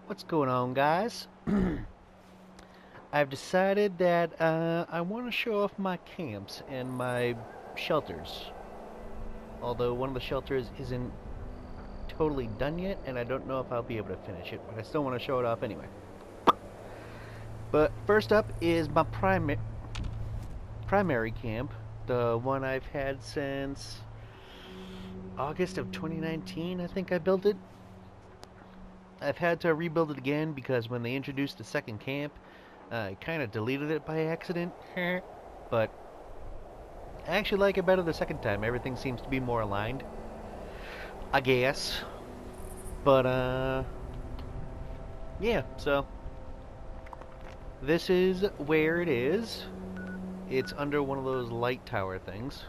What's going on, guys? I've decided that I want to show off my camps and my shelters. Although one of the shelters isn't totally done yet, and I don't know if I'll be able to finish it, but I still want to show it off anyway. But first up is my primary camp, the one I've had since August of 2019, I think I built it. I've had to rebuild it again because when they introduced the second camp, I kind of deleted it by accident. But I actually like it better the second time. Everything seems to be more aligned, I guess. But, yeah, so this is where it is. It's under one of those light tower things.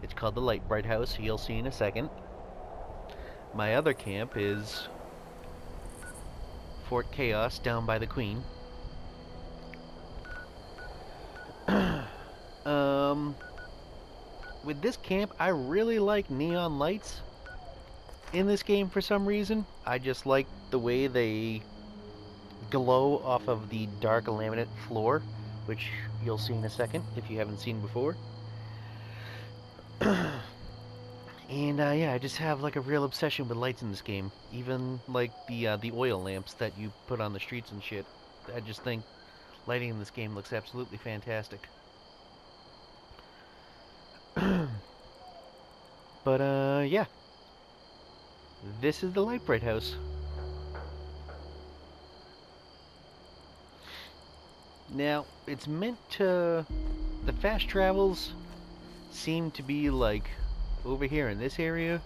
It's called the Lite Brite House, you'll see in a second. My other camp is Fort Chaos down by the Queen. With this camp, I really like neon lights in this game for some reason. I just like the way they glow off of the dark laminate floor, which you'll see in a second if you haven't seen before. And yeah, I just have like a real obsession with lights in this game. Even like the oil lamps that you put on the streets and shit. I just think lighting in this game looks absolutely fantastic. But yeah, this is the Lite Brite House. Now, it's meant to... The fast travels seem to be like over here in this area.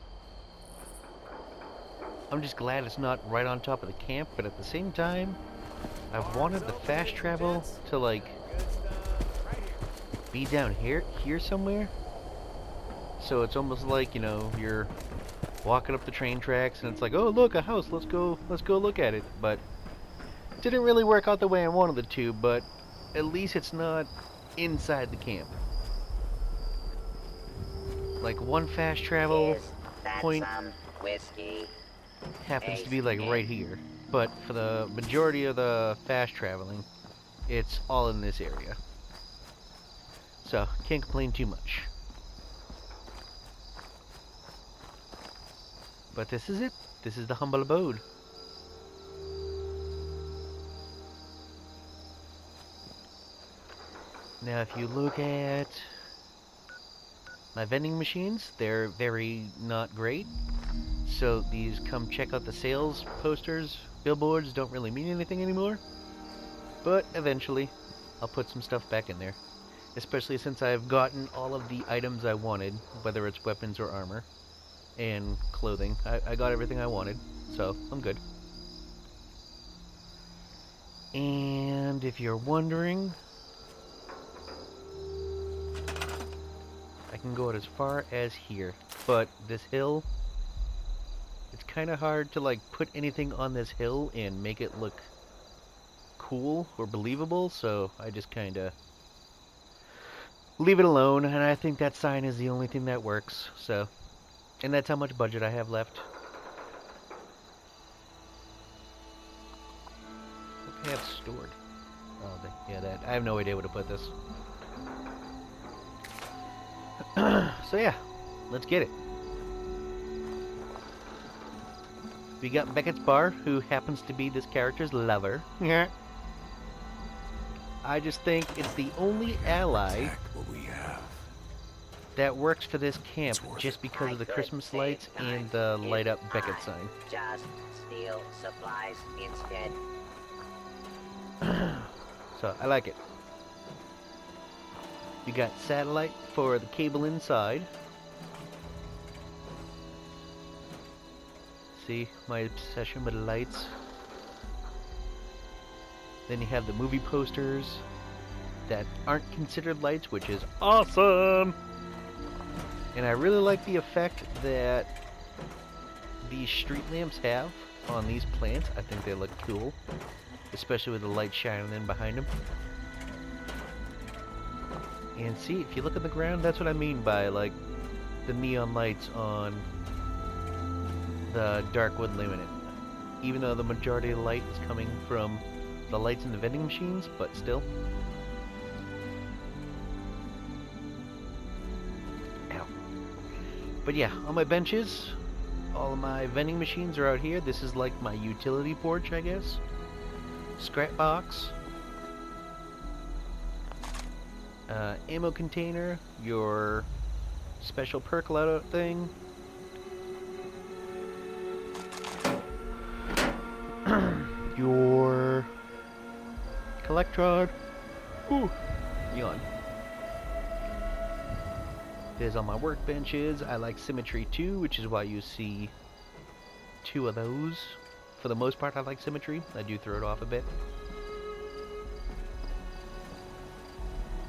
I'm just glad it's not right on top of the camp, but at the same time, I've wanted the fast travel to like be down here somewhere. So it's almost like, you know, you're walking up the train tracks and it's like, oh look, a house, let's go look at it. But it didn't really work out the way I wanted it to, but at least it's not inside the camp. Like one fast travel point happens to be like right here. But for the majority of the fast traveling, it's all in this area. So, can't complain too much. But this is it. This is the humble abode. Now if you look at my vending machines, they're very not great. So these come check out the sales posters, billboards don't really mean anything anymore. But eventually, I'll put some stuff back in there. Especially since I've gotten all of the items I wanted, whether it's weapons or armor. And clothing. I got everything I wanted, so I'm good. And if you're wondering, I can go out as far as here. But this hill, it's kind of hard to like put anything on this hill and make it look cool or believable, so I just kind of leave it alone, and I think that sign is the only thing that works, so... And that's how much budget I have left. What do I have stored? Oh, yeah, that. I have no idea where to put this. So yeah, let's get it. We got Beckett's Bar, who happens to be this character's lover. Yeah. I just think it's the only ally that works for this camp just because of the Christmas lights and the light up Beckett sign. Just steal supplies instead. So I like it. You got satellite for the cable inside. See my obsession with the lights. Then you have the movie posters that aren't considered lights, which is awesome. And I really like the effect that these street lamps have on these plants. I think they look cool, especially with the light shining in behind them. And see, if you look at the ground, that's what I mean by like the neon lights on the dark wood laminate. even though the majority of the light is coming from the lights in the vending machines, but still. Ow. But yeah, on my benches, all of my vending machines are out here. This is like my utility porch, I guess. Scrap box. Ammo container, your special perk loadout thing. Your collectrod. Ooh, yawn. There's all my workbenches. I like symmetry too, which is why you see 2 of those. For the most part, I like symmetry. I do throw it off a bit.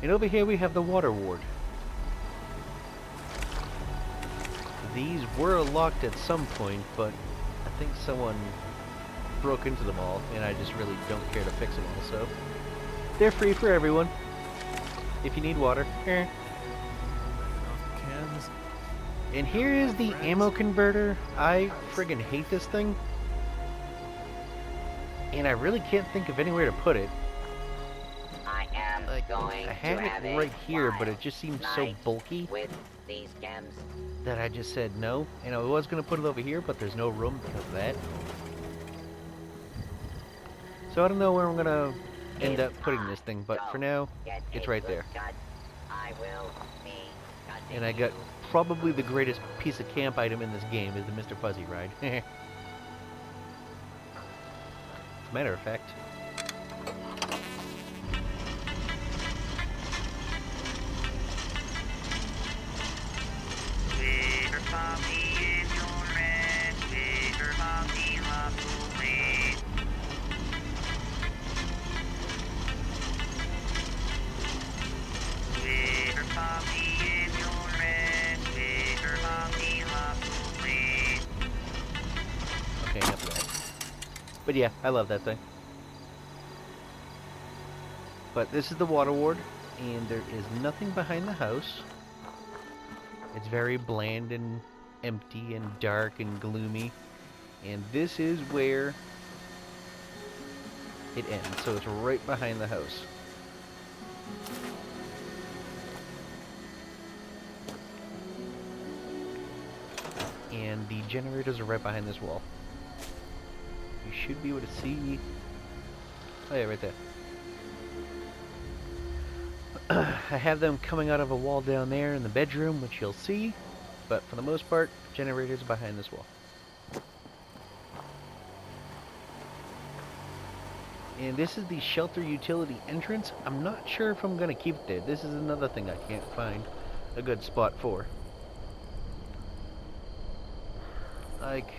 And over here we have the water ward. These were locked at some point, but I think someone broke into them all, and I just really don't care to fix them all, so they're free for everyone. If you need water. And here is the ammo converter. I friggin' hate this thing. And I really can't think of anywhere to put it. I am going I had to have it right here, but it wild just seems so night bulky with these chems. that I just said no. And I was going to put it over here, but there's no room because of that. So I don't know where I'm going to end up putting this thing, but for now, it's right there. I will be And I got probably the greatest piece of camp item in this game is the Mr. Fuzzy ride. As a matter of fact, okay, enough of that. But yeah, I love that thing. But this is the water ward, and there is nothing behind the house. It's very bland and empty and dark and gloomy. And this is where it ends. So it's right behind the house. And the generators are right behind this wall. You should be able to see... Oh yeah, right there. I have them coming out of a wall down there in the bedroom, which you'll see. But for the most part, generators are behind this wall. And this is the shelter utility entrance. I'm not sure if I'm going to keep it there. This is another thing I can't find a good spot for. Like,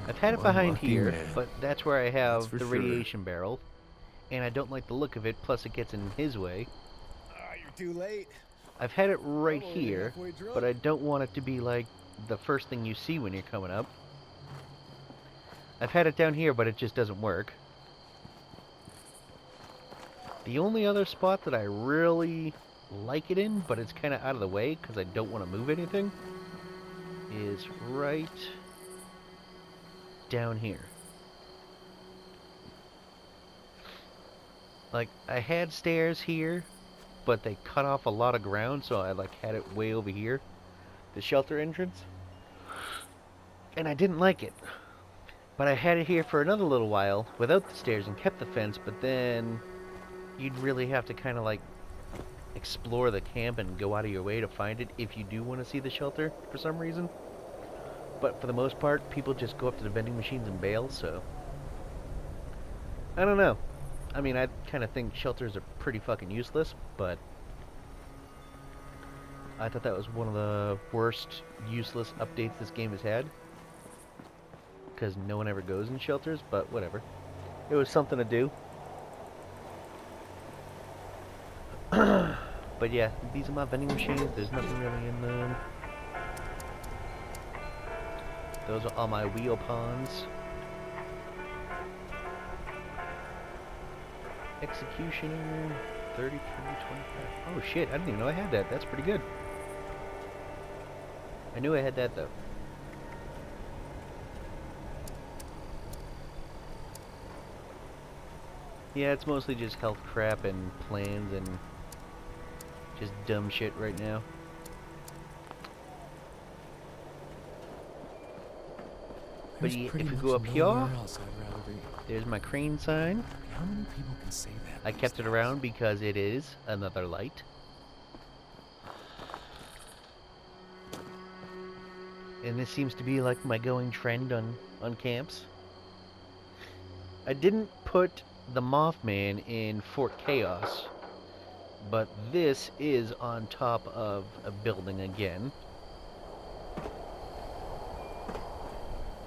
I've had it behind here, but that's where I have the radiation barrel. And I don't like the look of it, plus it gets in his way. You're too late. I've had it right here, but I don't want it to be like the first thing you see when you're coming up. I've had it down here, but it just doesn't work. The only other spot that I really like it in, but it's kind of out of the way because I don't want to move anything, is right down here. Like, I had stairs here, but they cut off a lot of ground, so I like had it way over here, the shelter entrance, and I didn't like it. But I had it here for another little while without the stairs and kept the fence, but then you'd really have to kind of like explore the camp and go out of your way to find it if you do want to see the shelter for some reason. But for the most part, people just go up to the vending machines and bail, so I don't know. I mean, I kind of think shelters are pretty fucking useless, but I thought that was one of the worst useless updates this game has had. Because no one ever goes in shelters, but whatever. It was something to do. But yeah, these are my vending machines. There's nothing really in them. Those are all my wheel pawns. Executioner, 33, 25. Oh shit, I didn't even know I had that. That's pretty good. I knew I had that though. Yeah, it's mostly just health crap and plans and just dumb shit right now. But There's yeah, pretty if we much go up nowhere here, else I'd rather be. there's my crane sign. How many people can say that? I these kept it days? around because it is another light. And this seems to be like my going trend on camps. I didn't put the Mothman in Fort Chaos, but this is on top of a building again.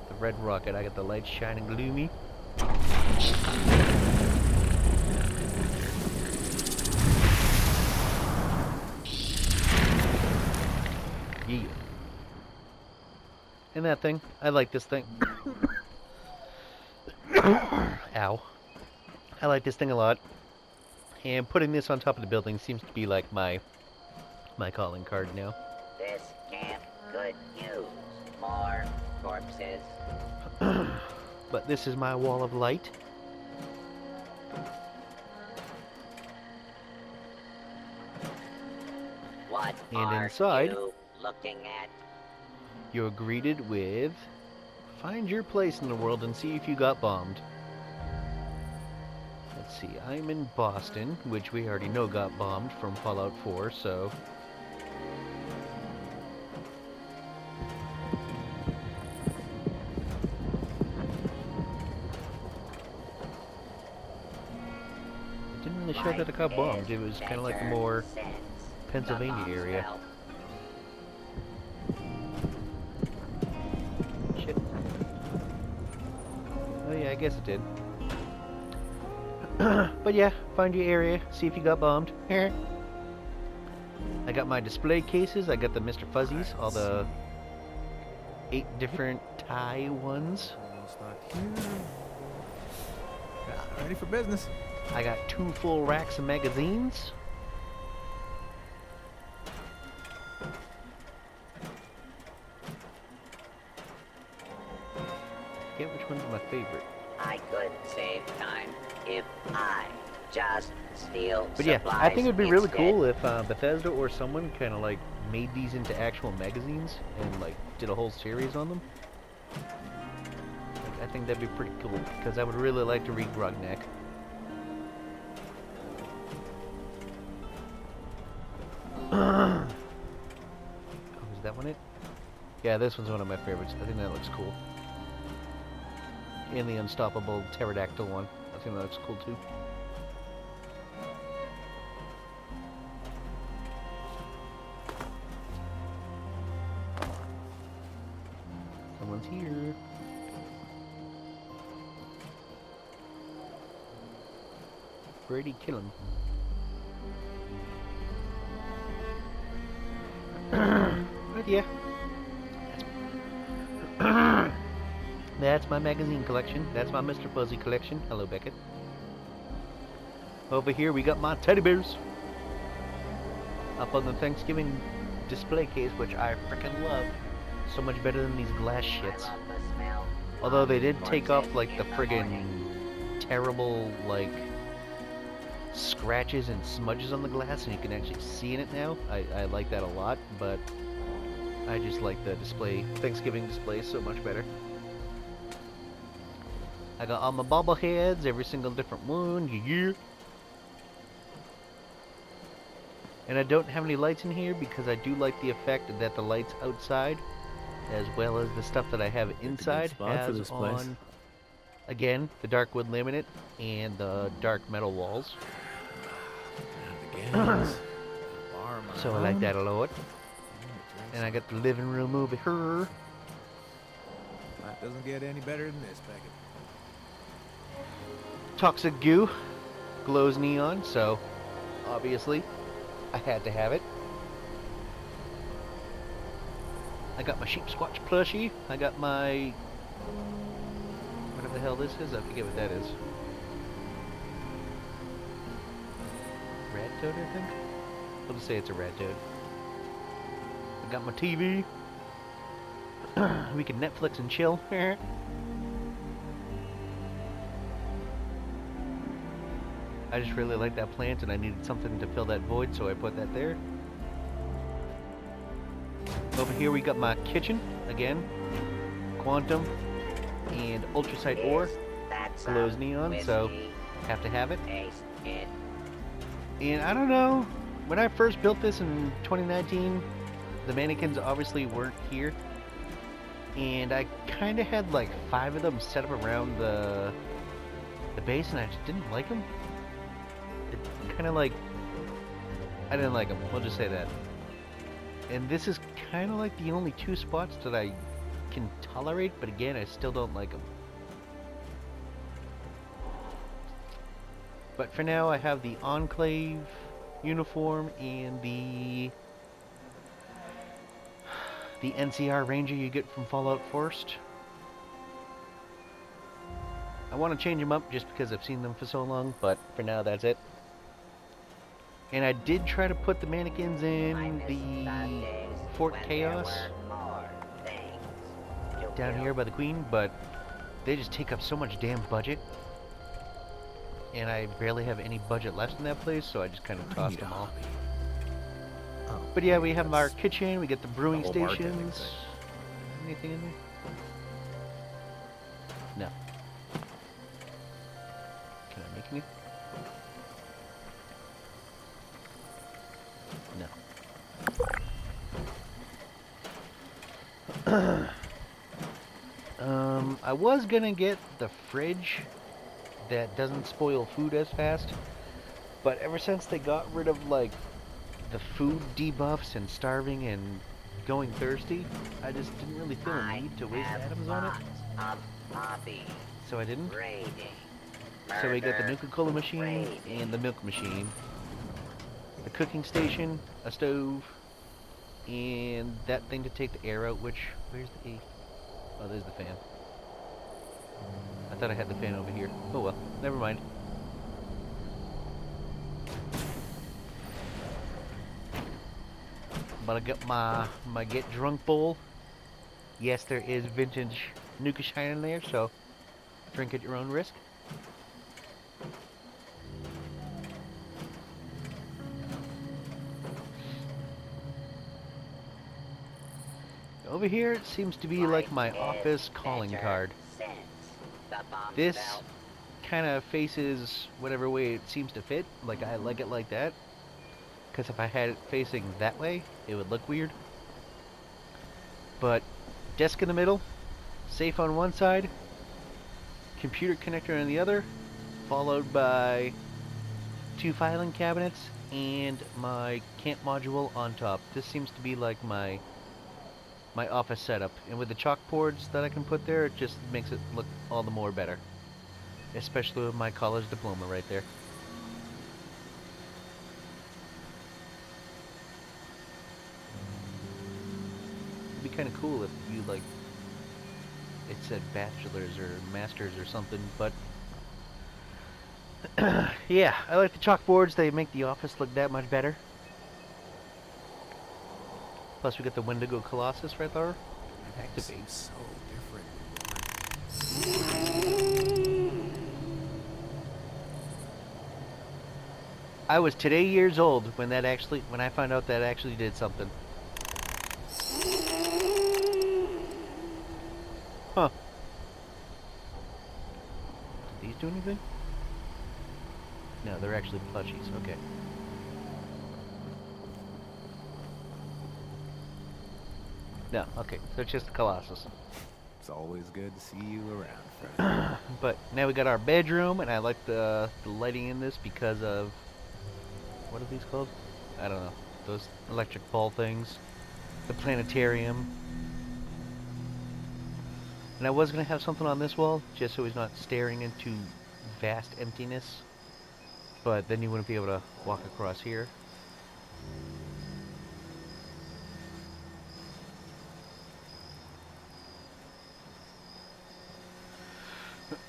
The red rocket, I got the lights shining gloomy. Yeah. And that thing, I like this thing. Ow. I like this thing a lot. And putting this on top of the building seems to be like my calling card now. This camp could use more corpses. But this is my wall of light. What And are inside, you looking at? you're greeted with find your place in the world and see if you got bombed. Let's see, I'm in Boston, which we already know got bombed from Fallout 4, so... It didn't really show that it got bombed, it was kind of like the more Pennsylvania area. Shit. Oh yeah, I guess it did. But yeah, find your area, see if you got bombed. I got my display cases, I got the Mr. Fuzzies, all the 8 different Thai ones. Ready for business. I got 2 full racks of magazines. Get which one's my favorite. I could save time if I just steal But yeah, supplies I think it'd be really instead. cool if Bethesda or someone kind of like made these into actual magazines and like did a whole series on them. Like, I think that'd be pretty cool because I would really like to read Grognak. Oh, is that one it? Yeah, this one's one of my favorites. I think that looks cool. And the Unstoppable Pterodactyl one. I think that looks cool too. Someone's here. Brady, kill him. But yeah. That's my magazine collection. That's my Mr. Fuzzy collection. Hello, Beckett. Over here we got my teddy bears. Up on the Thanksgiving display case, which I freaking love. So much better than these glass shits. I love the smell Although they did of take off corpses like the in the friggin' morning. terrible like scratches and smudges on the glass, and you can actually see in it now. I like that a lot, but I just like the display, Thanksgiving display, so much better. I got all my bobbleheads, every single different one, yeah. And I don't have any lights in here because I do like the effect that the lights outside, as well as the stuff that I have inside, spot for has this place. on, again, the dark wood laminate and the dark metal walls. So I like that a lot. And I got the living room over here. That doesn't get any better than this, Beckett. Toxic goo glows neon, so obviously I had to have it. I got my sheep squatch plushie. I got my whatever the hell this is. I forget what that is. Rat toad, I think. I'll just say it's a rat toad. I got my TV. We can Netflix and chill. I just really like that plant and I needed something to fill that void, so I put that there. Over here we got my kitchen, again, quantum and ultracite ore, Is that glows some neon, so whiskey? have to have it. Taste it. And I don't know, when I first built this in 2019, the mannequins obviously weren't here. And I kind of had like 5 of them set up around the base, and I just didn't like them. It kind of like, I didn't like them, we'll just say that. And this is kind of like the only 2 spots that I can tolerate, but again, I still don't like them. But for now, I have the Enclave uniform and the NCR Ranger you get from Fallout Forest. I want to change them up just because I've seen them for so long, but for now, that's it. And I did try to put the mannequins in the Fort Chaos down here by the Queen, but they just take up so much damn budget. And I barely have any budget left in that place, so I just kind of tossed them all. Oh, But yeah, we have our kitchen, we get the brewing the whole bartending stations. thing. Anything in there? No. Can I make any? No. I was gonna get the fridge that doesn't spoil food as fast, but ever since they got rid of like the food debuffs and starving and going thirsty, I just didn't really feel a need to waste atoms on it. So I didn't. So we got the Nuka-Cola machine and the milk machine, the cooking station, a stove, and that thing to take the air out, which, where's the A? Oh, there's the fan. I thought I had the fan over here. Oh well, never mind. But I got my get drunk bowl. Yes, there is vintage Nuka Shine in there, so drink at your own risk. Over here, it seems to be like my office calling card. This kind of faces whatever way it seems to fit. Like, I like it like that. Because if I had it facing that way, it would look weird. But desk in the middle, safe on one side, computer connector on the other, followed by 2 filing cabinets and my camp module on top. This seems to be like my office setup, and with the chalkboards that I can put there, it just makes it look all the more better, especially with my college diploma right there. It'd be kind of cool if you, like, it said bachelor's or master's or something, but yeah, I like the chalkboards. They make the office look that much better. Plus, we got the Wendigo Colossus right there. Activate. So different. I was today years old when I found out that actually did something. Huh. Did these do anything? No, they're actually plushies. Okay. No, okay. So it's just the Colossus. It's always good to see you around, friend. But now we got our bedroom, and I like the lighting in this because of, what are these called? I don't know. Those electric ball things. The planetarium. And I was going to have something on this wall, just so he's not staring into vast emptiness. But then you wouldn't be able to walk across here.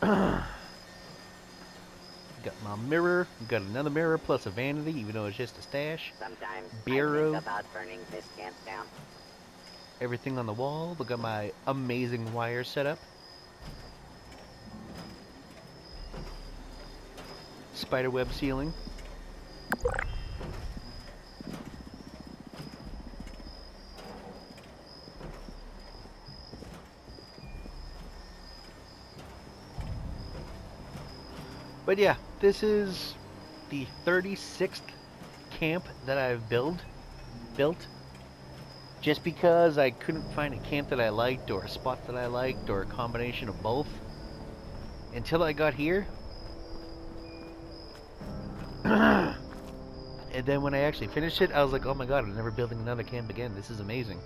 Got my mirror, got another mirror plus a vanity, even though it's just a stash. Sometimes Bureau. I think about burning this camp down. Everything on the wall. Look at my amazing wire setup. spiderweb ceiling. But yeah, this is the 36th camp that I've built. Just because I couldn't find a camp that I liked, or a spot that I liked, or a combination of both, until I got here. And then when I actually finished it, I was like, oh my god, I'm never building another camp again. This is amazing.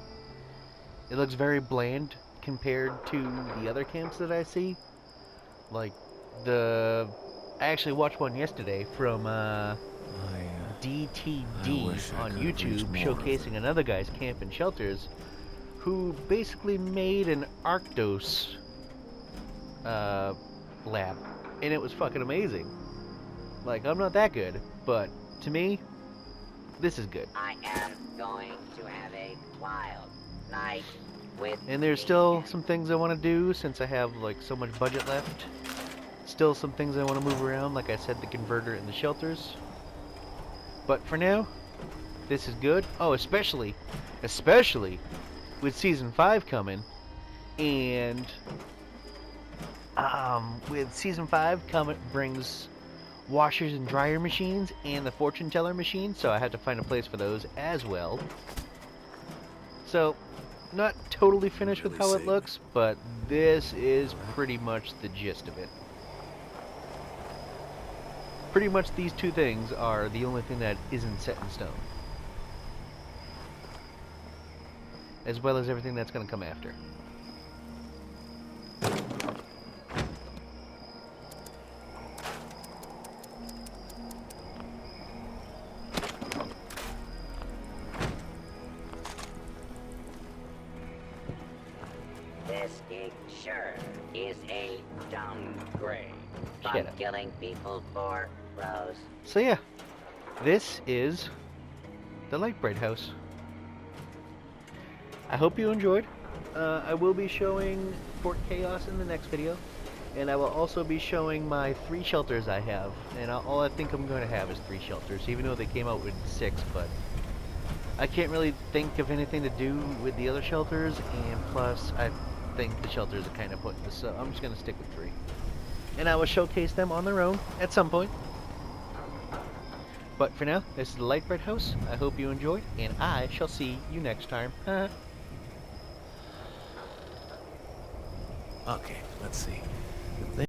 It looks very bland compared to the other camps that I see. Like, I actually watched one yesterday from DTD on YouTube showcasing another guy's camp and shelters who basically made an Arctos lab, and it was fucking amazing. Like, I'm not that good, but to me, this is good. I am going to have a wild night with. And there's still some things I want to do since I have like so much budget left. Still some things I want to move around, like I said, the converter and the shelters. But for now, this is good. Oh, especially with Season 5 coming. And with Season 5 coming brings washers and dryer machines and the fortune teller machine, so I had to find a place for those as well. So, not totally finished with how it looks, but this is pretty much the gist of it. Pretty much these two things are the only thing that isn't set in stone. As well as everything that's going to come after. This gig sure is a downgrade Shut from up. killing people for Rose. So yeah, this is the Lite Brite House. I hope you enjoyed. I will be showing Fort Chaos in the next video, and I will also be showing my 3 shelters I have. And all I think I'm going to have is 3 shelters, even though they came out with 6, but I can't really think of anything to do with the other shelters, and plus I think the shelters are kind of pointless, so I'm just going to stick with 3. And I will showcase them on their own at some point. But for now, this is the Lite Brite House. I hope you enjoyed, and I shall see you next time. Okay, let's see.